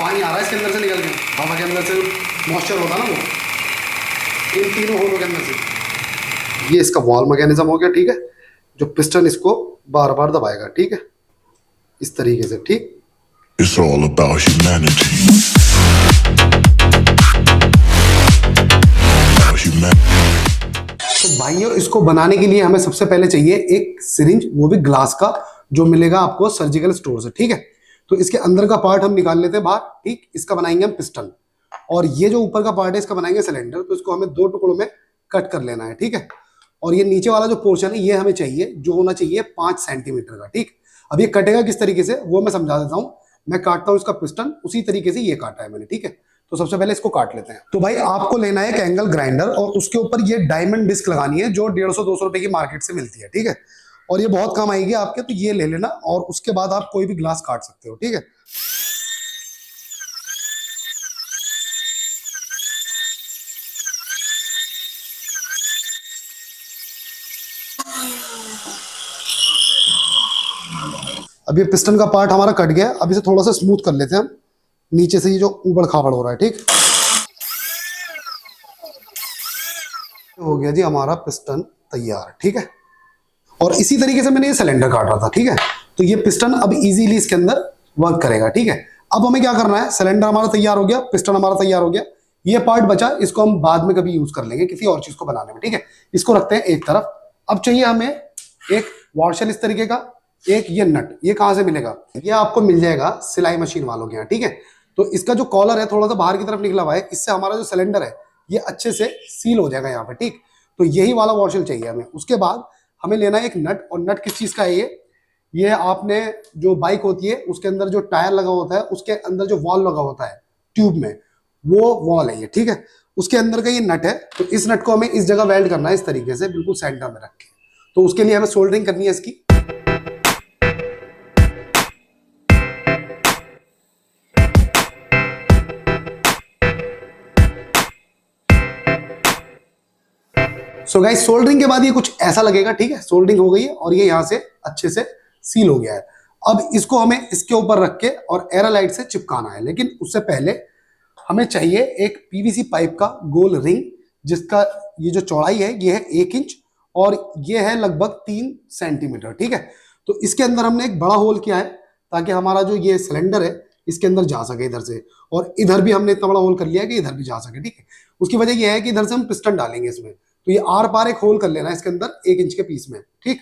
पानी आ रहा है इसके अंदर से निकल के, हवा के अंदर से मॉइस्चर होता है ना वो, इन तीनों होलों के अंदर से। ये इसका वॉल मैकेनिज्म हो गया, ठीक है, जो पिस्टन इसको बार बार दबाएगा, ठीक है, इस तरीके से, ठीक। It's all about humanity. तो भाइयों, इसको बनाने के लिए हमें सबसे पहले चाहिए एक सिरिंज, वो भी ग्लास का, जो मिलेगा आपको सर्जिकल स्टोर से, ठीक है। तो इसके अंदर का पार्ट हम निकाल लेते हैं बाहर, ठीक। इसका बनाएंगे हम पिस्टन, और ये जो ऊपर का पार्ट है इसका बनाएंगे सिलेंडर। तो इसको हमें 2 टुकड़ों में कट कर लेना है, ठीक है। और ये नीचे वाला जो पोर्शन है ये हमें चाहिए, जो होना चाहिए 5 सेंटीमीटर का, ठीक। अब ये कटेगा किस तरीके से वो मैं समझा देता हूँ। मैं काटता हूँ इसका पिस्टन उसी तरीके से ये काटा है मैंने, ठीक है। तो सबसे पहले इसको काट लेते हैं। तो भाई आपको लेना है एक एंगल ग्राइंडर, और उसके ऊपर ये डायमंड डिस्क लगानी है, जो 150-200 रुपए की मार्केट से मिलती है, ठीक है। और ये बहुत काम आएगी आपके, तो ये ले लेना, और उसके बाद आप कोई भी ग्लास काट सकते हो, ठीक है। अब ये पिस्टन का पार्ट हमारा कट गया। अब इसे थोड़ा सा स्मूथ कर लेते हैं हम, नीचे से ये जो ऊबड़ खाबड़ हो रहा है, ठीक। हो गया जी हमारा पिस्टन तैयार, ठीक है। और इसी तरीके से मैंने ये सिलेंडर काट रहा था, ठीक है। तो ये पिस्टन अब इजीली इसके अंदर वर्क करेगा, ठीक है। अब हमें क्या करना है, सिलेंडर हमारा तैयार हो गया, पिस्टन हमारा तैयार हो गया, ये पार्ट बचा, इसको हम बाद में कभी यूज कर लेंगे किसी और चीज को बनाने में, ठीक है। इसको रखते हैं एक तरफ। अब चाहिए हमें एक वॉशर इस तरीके का, एक ये नट। ये कहां से मिलेगा, ये आपको मिल जाएगा सिलाई मशीन वालों के यहाँ, ठीक है। तो इसका जो कॉलर है थोड़ा सा बाहर की तरफ निकला हुआ है, इससे हमारा जो सिलेंडर है ये अच्छे से सील हो जाएगा यहाँ पे, ठीक। तो यही वाला वॉशर चाहिए हमें। उसके बाद हमें लेना है एक नट, और नट किस चीज का है ये आपने जो बाइक होती है उसके अंदर जो टायर लगा होता है, उसके अंदर जो वॉल लगा होता है ट्यूब में, वो वॉल है ये, ठीक है। उसके अंदर का ये नट है। तो इस नट को हमें इस जगह वेल्ड करना है, इस तरीके से बिल्कुल सेंटर में रख के। तो उसके लिए हमें सोल्डरिंग करनी है इसकी। सो गाइस, सोल्डरिंग के बाद ये कुछ ऐसा लगेगा, ठीक है। सोल्डरिंग हो गई है और ये यहां से अच्छे से सील हो गया है। अब इसको हमें इसके ऊपर रख के और एरालाइट से चिपकाना है, लेकिन उससे पहले हमें चाहिए एक पीवीसी पाइप का गोल रिंग, जिसका ये जो चौड़ाई है ये है 1 इंच और ये है लगभग 3 सेंटीमीटर, ठीक है। तो इसके अंदर हमने एक बड़ा होल किया है ताकि हमारा जो ये सिलेंडर है इसके अंदर जा सके इधर से, और इधर भी हमने इतना बड़ा होल कर लिया है कि इधर भी जा सके, ठीक है। उसकी वजह यह है कि इधर से हम पिस्टन डालेंगे इसमें, तो ये आर पार एक होल कर लेना है इसके अंदर 1 इंच के पीस में, ठीक।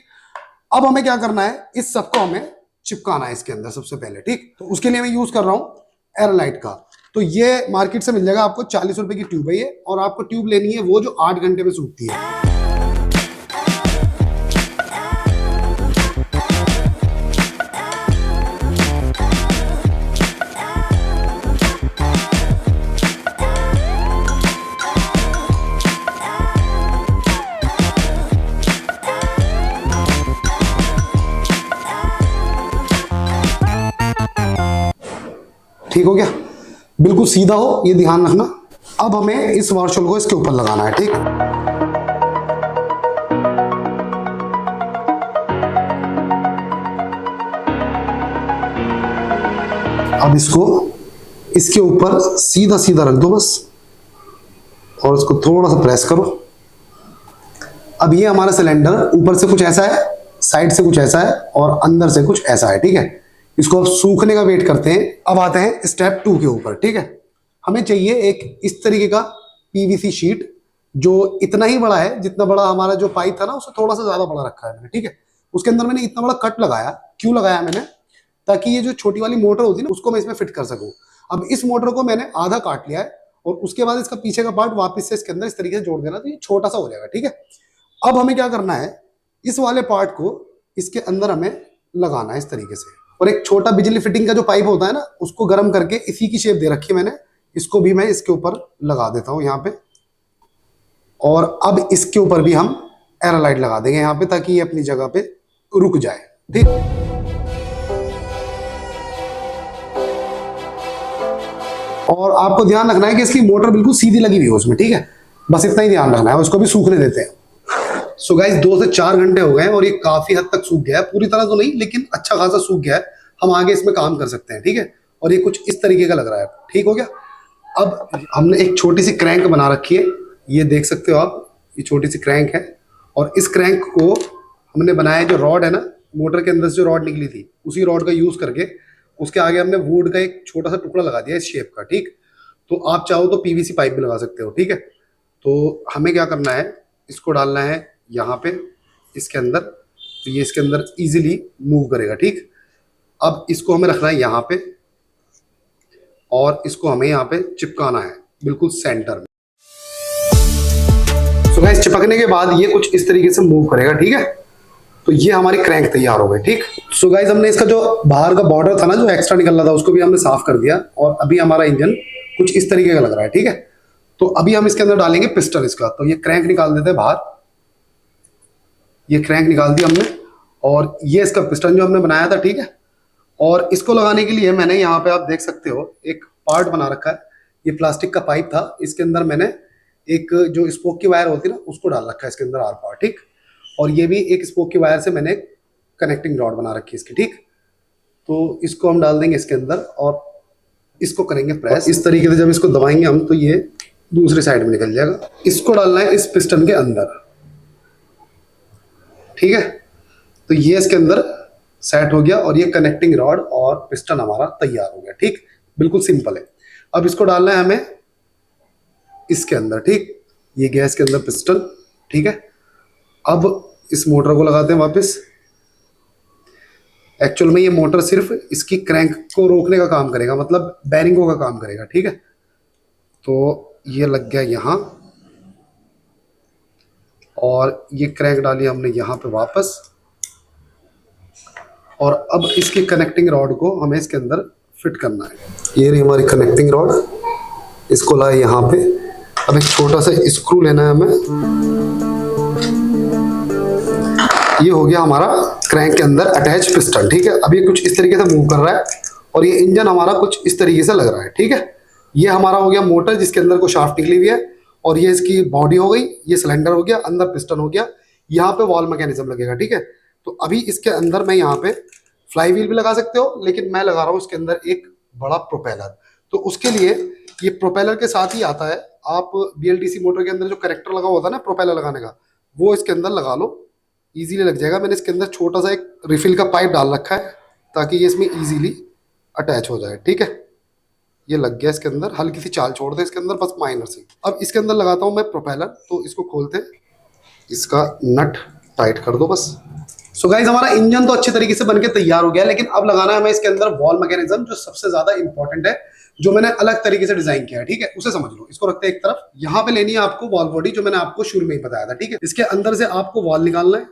अब हमें क्या करना है, इस सबको हमें चिपकाना है इसके अंदर सबसे पहले, ठीक। तो उसके लिए मैं यूज कर रहा हूं एरालाइट का। तो ये मार्केट से मिल जाएगा आपको, 40 रुपए की ट्यूब है ये, और आपको ट्यूब लेनी है वो जो 8 घंटे में सूखती है। ठीक हो गया, बिल्कुल सीधा हो, ये ध्यान रखना। अब हमें इस वॉशर को इसके ऊपर लगाना है, ठीक। अब इसको इसके ऊपर सीधा सीधा रख दो बस, और इसको थोड़ा सा प्रेस करो। अब ये हमारा सिलेंडर ऊपर से कुछ ऐसा है, साइड से कुछ ऐसा है, और अंदर से कुछ ऐसा है, ठीक है। इसको अब सूखने का वेट करते हैं। अब आते हैं स्टेप 2 के ऊपर, ठीक है। हमें चाहिए एक इस तरीके का पीवीसी शीट, जो इतना ही बड़ा है जितना बड़ा हमारा जो पाइप था ना, उससे थोड़ा सा ज्यादा बड़ा रखा है मैंने, ठीक है। उसके अंदर मैंने इतना बड़ा कट लगाया। क्यों लगाया मैंने, ताकि ये जो छोटी वाली मोटर होती है ना, उसको मैं इसमें फिट कर सकूं। अब इस मोटर को मैंने आधा काट लिया है, और उसके बाद इसका पीछे का पार्ट वापस से इसके अंदर इस तरीके से जोड़ देना, तो ये छोटा सा हो जाएगा, ठीक है। अब हमें क्या करना है, इस वाले पार्ट को इसके अंदर हमें लगाना है इस तरीके से, और एक छोटा बिजली फिटिंग का जो पाइप होता है ना, उसको गर्म करके इसी की शेप दे रखी है मैंने, इसको भी मैं इसके ऊपर लगा देता हूं यहाँ पे। और अब इसके ऊपर भी हम एरालाइट लगा देंगे यहाँ पे, ताकि ये अपनी जगह पे रुक जाए, ठीक। और आपको ध्यान रखना है कि इसकी मोटर बिल्कुल सीधी लगी हुई है उसमें, ठीक है। बस इतना ही ध्यान रखना है, उसको भी सूखने देते हैं। सो गाइस, 2 से 4 घंटे हो गए और ये काफी हद तक सूख गया है, पूरी तरह तो नहीं लेकिन अच्छा खासा सूख गया है। हम आगे इसमें काम कर सकते हैं, ठीक है। और ये कुछ इस तरीके का लग रहा है। ठीक हो गया। अब हमने एक छोटी सी क्रैंक बना रखी है, ये देख सकते हो आप, ये छोटी सी क्रैंक है। और इस क्रैंक को हमने बनाया, जो रॉड है ना, मोटर के अंदर से जो रॉड निकली थी, उसी रॉड का यूज करके उसके आगे हमने वुड का एक छोटा सा टुकड़ा लगा दिया इस शेप का। ठीक, तो आप चाहो तो पीवीसी पाइप भी लगा सकते हो। ठीक है, तो हमें क्या करना है, इसको डालना है यहाँ पे इसके अंदर, तो ये इसके अंदर इजीली मूव करेगा। ठीक, अब इसको हमें रखना है यहाँ पे और इसको हमें यहाँ पे चिपकाना है बिल्कुल सेंटर में। सो गाइस, चिपकने के बाद ये कुछ इस तरीके से मूव करेगा। ठीक है, तो ये हमारी क्रैंक तैयार हो गई। ठीक, सो गाइस, हमने इसका जो बाहर का बॉर्डर था ना, जो एक्स्ट्रा निकल रहा था, उसको भी हमने साफ कर दिया और अभी हमारा इंजन कुछ इस तरीके का लग रहा है। ठीक है, तो अभी हम इसके अंदर डालेंगे पिस्टन इसका। तो ये क्रैंक निकाल देते हैं बाहर, ये क्रैंक निकाल दी हमने और ये इसका पिस्टन जो हमने बनाया था। ठीक है, और इसको लगाने के लिए मैंने यहाँ पे, आप देख सकते हो, एक पार्ट बना रखा है। ये प्लास्टिक का पाइप था, इसके अंदर मैंने एक जो स्पोक की वायर होती है ना, उसको डाल रखा है इसके अंदर आर पार। ठीक, और ये भी एक स्पोक की वायर से मैंने कनेक्टिंग रॉड बना रखी है इसकी। ठीक, तो इसको हम डाल देंगे इसके अंदर और इसको करेंगे प्रेस इस तरीके से। जब इसको दबाएंगे हम तो ये दूसरी साइड में निकल जाएगा। इसको डालना है इस पिस्टन के अंदर। ठीक है, तो ये इसके अंदर सेट हो गया और ये कनेक्टिंग रॉड और पिस्टन हमारा तैयार हो गया। ठीक, बिल्कुल सिंपल है। अब इसको डालना है हमें इसके अंदर। ठीक, ये गया इसके अंदर पिस्टन। ठीक है, अब इस मोटर को लगाते हैं वापस। एक्चुअल में ये मोटर सिर्फ इसकी क्रैंक को रोकने का काम करेगा, मतलब बैरिंगों का काम करेगा। ठीक है, तो ये लग गया यहाँ और ये क्रैंक डाली हमने यहाँ पे वापस। और अब इसकी कनेक्टिंग रॉड को हमें इसके अंदर फिट करना है। ये रही हमारी कनेक्टिंग रॉड, इसको लाए यहाँ पे। अब एक छोटा सा स्क्रू लेना है हमें। ये हो गया हमारा क्रैंक के अंदर अटैच पिस्टन। ठीक है, अब ये कुछ इस तरीके से मूव कर रहा है और ये इंजन हमारा कुछ इस तरीके से लग रहा है। ठीक है, ये हमारा हो गया मोटर जिसके अंदर को शाफ्ट निकली हुई है और ये इसकी बॉडी हो गई, ये सिलेंडर हो गया, अंदर पिस्टन हो गया, यहाँ पे वॉल मैकेनिज्म लगेगा। ठीक है, तो अभी इसके अंदर मैं यहाँ पे फ्लाई व्हील भी लगा सकते हो, लेकिन मैं लगा रहा हूँ इसके अंदर एक बड़ा प्रोपेलर। तो उसके लिए ये प्रोपेलर के साथ ही आता है। आप BLDC मोटर के अंदर जो कनेक्टर लगा होता है ना प्रोपेलर लगाने का, वो इसके अंदर लगा लो, इजीली लग जाएगा। मैंने इसके अंदर छोटा सा एक रिफिल का पाइप डाल रखा है ताकि ये इसमें इजीली अटैच हो जाए। ठीक है, ये लग गया इसके अंदर। हल्की सी चाल छोड़ दे इसके अंदर, बस माइनर सी। अब इसके अंदर लगाता हूँ मैं प्रोपेलर। तो इसको खोलते हैं, इसका नट टाइट कर दो बस। सो गाइस, हमारा इंजन तो अच्छे तरीके से बनके तैयार हो गया, लेकिन अब लगाना है हमें इसके अंदर वॉल मैकेनिज्म, जो सबसे ज्यादा इंपॉर्टेंट है, जो मैंने अलग तरीके से डिजाइन किया है। ठीक है, उसे समझ लो। इसको रखते हैं एक तरफ। यहाँ पे लेनी है आपको वॉल बॉडी, जो मैंने आपको शुरू में ही बताया था। ठीक है, इसके अंदर से आपको वॉल निकालना है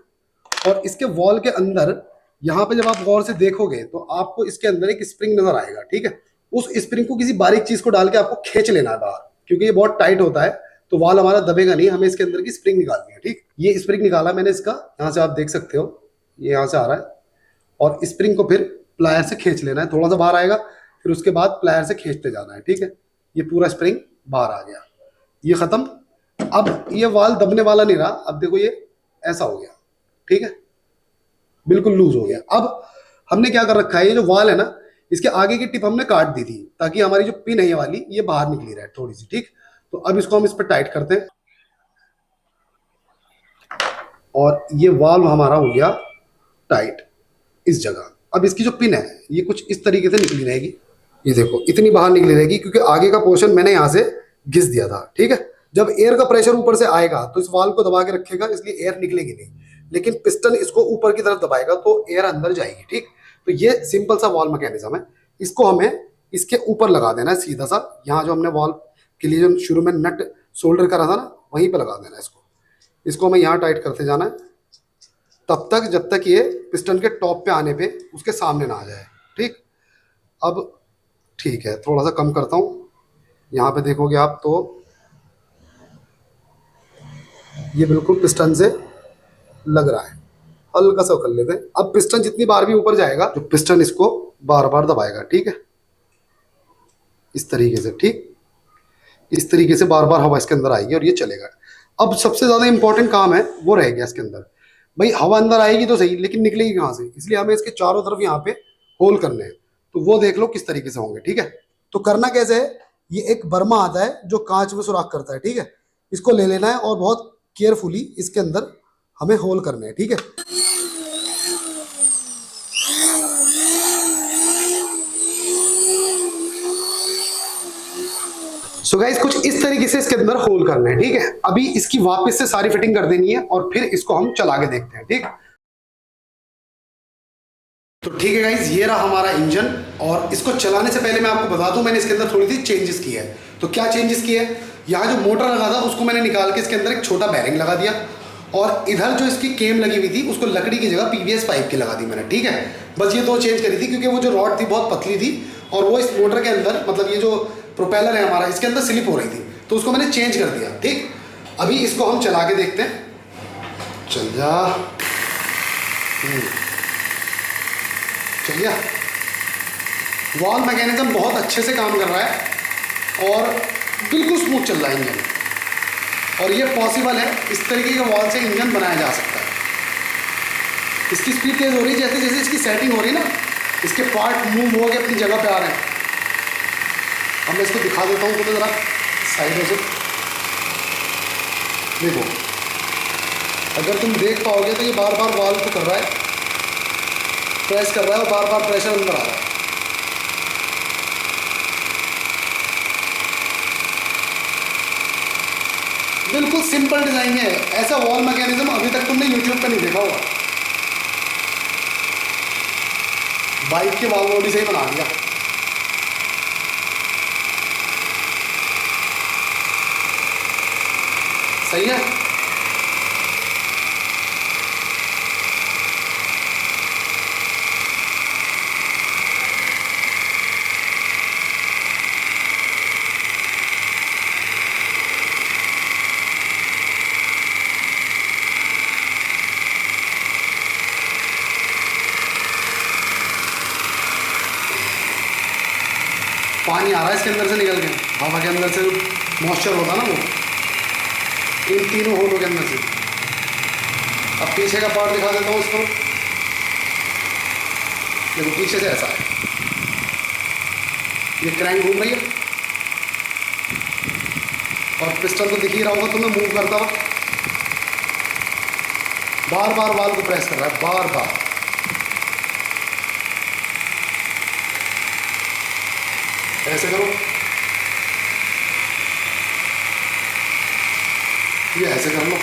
और इसके वॉल के अंदर यहाँ पे जब आप गौर से देखोगे तो आपको इसके अंदर एक स्प्रिंग नजर आएगा। ठीक है, उस स्प्रिंग को किसी बारीक चीज को डाल के आपको खींच लेना है बाहर, क्योंकि ये बहुत टाइट होता है तो वॉल हमारा दबेगा नहीं। हमें इसके अंदर की स्प्रिंग निकालनी है। ठीक, ये स्प्रिंग निकाला मैंने इसका, यहाँ से आप देख सकते हो, ये यहाँ से आ रहा है और स्प्रिंग को फिर प्लायर से खींच लेना है। थोड़ा सा बाहर आएगा, फिर उसके बाद प्लायर से खींचते जाना है। ठीक है, ये पूरा स्प्रिंग बाहर आ गया, ये खत्म। अब ये वाल दबने वाला नहीं रहा। अब देखो ये ऐसा हो गया। ठीक है, बिल्कुल लूज हो गया। अब हमने क्या कर रखा है, ये जो वाल है ना, इसके आगे की टिप हमने काट दी थी ताकि हमारी जो पिन है ये वाली, ये बाहर निकली रहे थोड़ी सी। ठीक, तो अब इसको हम इस पर टाइट करते हैं और ये वाल्व हमारा हो गया टाइट इस जगह। अब इसकी जो पिन है ये कुछ इस तरीके से निकली रहेगी। ये देखो इतनी बाहर निकली रहेगी, क्योंकि आगे का पोर्शन मैंने यहाँ से घिस दिया था। ठीक है, जब एयर का प्रेशर ऊपर से आएगा तो इस वाल्व को दबा के रखेगा, इसलिए एयर निकलेगी नहीं, लेकिन पिस्टन इसको ऊपर की तरफ दबाएगा तो एयर अंदर जाएगी। ठीक, तो ये सिंपल सा वॉल मैकेनिज्म है। इसको हमें इसके ऊपर लगा देना है सीधा सा। यहाँ जो हमने वॉल के लिए जो शुरू में नट सोल्डर करा था ना, वहीं पे लगा देना है इसको हमें यहाँ टाइट करते जाना है तब तक जब तक ये पिस्टन के टॉप पे आने पे उसके सामने ना आ जाए। ठीक, अब ठीक है, थोड़ा सा कम करता हूँ। यहाँ पे देखोगे आप तो ये बिल्कुल पिस्टन से लग रहा है। हल्का सा कर लेते हैं। अब पिस्टन जितनी बार भी ऊपर जाएगा तो पिस्टन इसको बार बार दबाएगा। ठीक है, इस तरीके से। ठीक, इस तरीके से बार बार हवा इसके अंदर आएगी और ये चलेगा। अब सबसे ज्यादा इंपॉर्टेंट काम है वो रह गया इसके अंदर। भाई हवा अंदर आएगी तो सही, लेकिन निकलेगी कहाँ से, इसलिए हमें इसके चारों तरफ यहाँ पे होल करने हैं। तो वो देख लो किस तरीके से होंगे। ठीक है, तो करना कैसे है, ये एक बर्मा आता है जो कांच में सुराख करता है। ठीक है, इसको ले लेना है और बहुत केयरफुली इसके अंदर हमें होल करने हैं। ठीक है, सो गाइस कुछ इस तरीके से इसके अंदर होल करना है। ठीक है, अभी इसकी वापस से सारी फिटिंग कर देनी है और फिर इसको हम चला के देखते हैं। ठीक, तो ठीक है गाइस, ये रहा हमारा इंजन। और इसको चलाने से पहले मैं आपको बता दूं, मैंने इसके अंदर थोड़ी सी चेंजेस की है। तो क्या चेंजेस किए है, यहाँ जो मोटर लगा था उसको मैंने निकाल के इसके अंदर एक छोटा बैरिंग लगा दिया, और इधर जो इसकी केम लगी हुई थी उसको लकड़ी की जगह पीवीएस पाइप की लगा दी मैंने। ठीक है, बस ये दो चेंज करी थी क्योंकि वो जो रॉड थी बहुत पतली थी और वो इस मोटर के अंदर, मतलब ये जो प्रोपेलर है हमारा, इसके अंदर स्लिप हो रही थी, तो उसको मैंने चेंज कर दिया। ठीक, अभी इसको हम चला के देखते हैं। चल जा, चलिए। वॉल मैकेनिज्म बहुत अच्छे से काम कर रहा है और बिल्कुल स्मूथ चल रहा है इंजन, और ये पॉसिबल है, इस तरीके के वॉल से इंजन बनाया जा सकता है। इसकी स्पीड तेज हो रही है, जैसे जैसे इसकी सेटिंग हो रही है ना, इसके पार्ट मूव हो के अपनी जगह पे आ रहे हैं। अब मैं इसको दिखा देता हूँ तुम्हें ज़रा साइडों से। देखो, अगर तुम देख पाओगे तो ये बार बार वॉल को कर रहा है, प्रेस कर रहा है और बार बार प्रेशर अंदर आ रहा है। बिल्कुल सिंपल डिजाइन है, ऐसा वॉल मैकेनिज्म अभी तक तुमने यूट्यूब पे नहीं देखा होगा। बाइक के वॉल बॉडी से ही बना दिया। सही है, पानी आ रहा है इसके अंदर से निकल के, हवा के अंदर से मॉइस्चर होता ना वो, इन तीनों होलों के अंदर से। अब पीछे का पार्ट दिखा देता हूँ इसको। देखो पीछे से ऐसा है, ये क्रैंक घूम रही है और पिस्टन तो दिख ही रहा होगा तुम्हें मूव करता हुआ, बार बार वाल को प्रेस कर रहा है, बार बार। ऐसे करो, ये ऐसे कर लो।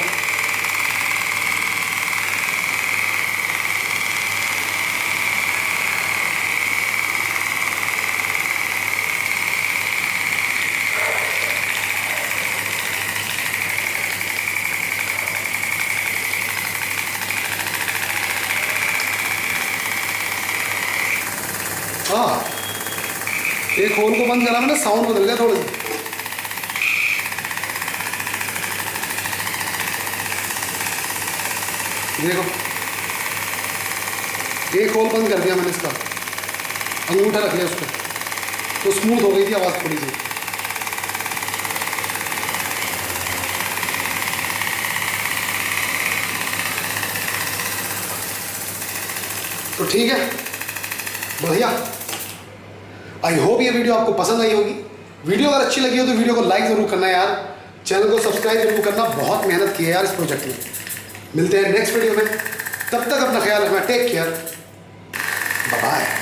हाँ, एक होल को बंद करा मैंने, साउंड बदल गया थोड़ा सा। देखो, एक होल बंद कर दिया मैंने इसका, अंगूठा रख लिया उसको, तो स्मूथ हो गई थी आवाज़ थोड़ी सी। तो ठीक है, बढ़िया। आई होप ये वीडियो आपको पसंद आई होगी। वीडियो अगर अच्छी लगी हो तो वीडियो को लाइक जरूर करना यार, चैनल को सब्सक्राइब जरूर करना। बहुत मेहनत की है यार इस प्रोजेक्ट में। मिलते हैं नेक्स्ट वीडियो में, तब तक अपना ख्याल रखना। Take care, bye bye.